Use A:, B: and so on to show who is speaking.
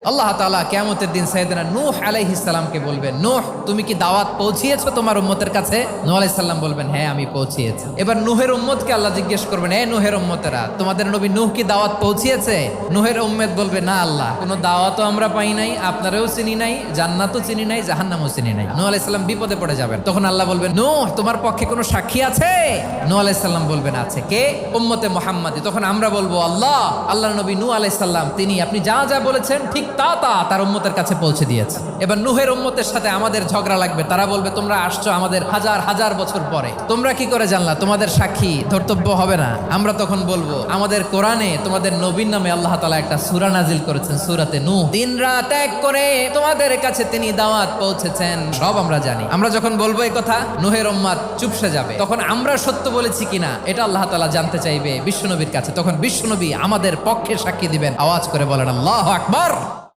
A: আল্লাহ তাআলা কিয়ামতের দিন সাইয়েদনা নূহ আলাইহিস সালামকে বলবেন, নূহ তুমি কি দাওয়াত পৌঁছিয়েছো তোমার উম্মতের কাছে? নূহ আলাইহিস সালাম বলবেন, হ্যাঁ আমি পৌঁছিয়েছি। এবার নূহের উম্মতকে আল্লাহ জিজ্ঞেস করবেন, হে নূহের উম্মতেরা, তোমাদের নবী নূহ কি দাওয়াত পৌঁছিয়েছে? নূহের উম্মত বলবে, না আল্লাহ, কোনো দাওয়াতও আমরা পাই নাই, আপনারাও চিনি নাই, জান্নাতও চিনি নাই, জাহান্নামও চিনি নাই। নূহ আলাইহিস সালাম বিপদে পড়ে যাবেন। তখন আল্লাহ বলবেন, নূহ তোমার পক্ষে কোনো সাক্ষী আছে? নূহ আলাইহিস সালাম বলবেন, আছে। কে? উম্মতে মুহাম্মাদি। তখন আমরা বলবো, আল্লাহর নবী নূহ আলাইহিস সালাম তিনি আপনি যা যা বলেছেন ঠিক তা তার উম্মতের কাছে পৌঁছে দিয়েছে। এবার নূহের উম্মতের সাথে আমাদের ঝগড়া লাগবে। তারা বলবে, তোমরা আসছো আমাদের হাজার হাজার বছর পরে, তোমরা কি করে জানলা? তোমাদের সাক্ষী ধর্তব্য হবে না? আমরা তখন বলবো, আমাদের কোরআনে তোমাদের নবীর নামে আল্লাহ তাআলা একটা সূরা নাজিল করেছেন, সূরাতে নূহ। দিন রাত এক করে তোমাদের কাছে তিনি দাওয়াত পৌঁছেছেন, সব আমরা জানি। আমরা যখন বলবো এই কথা, নূহের উম্মত চুপসে যাবে। তখন আমরা সত্য বলেছি কিনা এটা আল্লাহ তাআলা জানতে চাইবে বিশ্বনবীর কাছে। তখন বিশ্বনবী আমাদের পক্ষে সাক্ষী দিবেন। আওয়াজ করে বলেন আল্লাহু আকবার।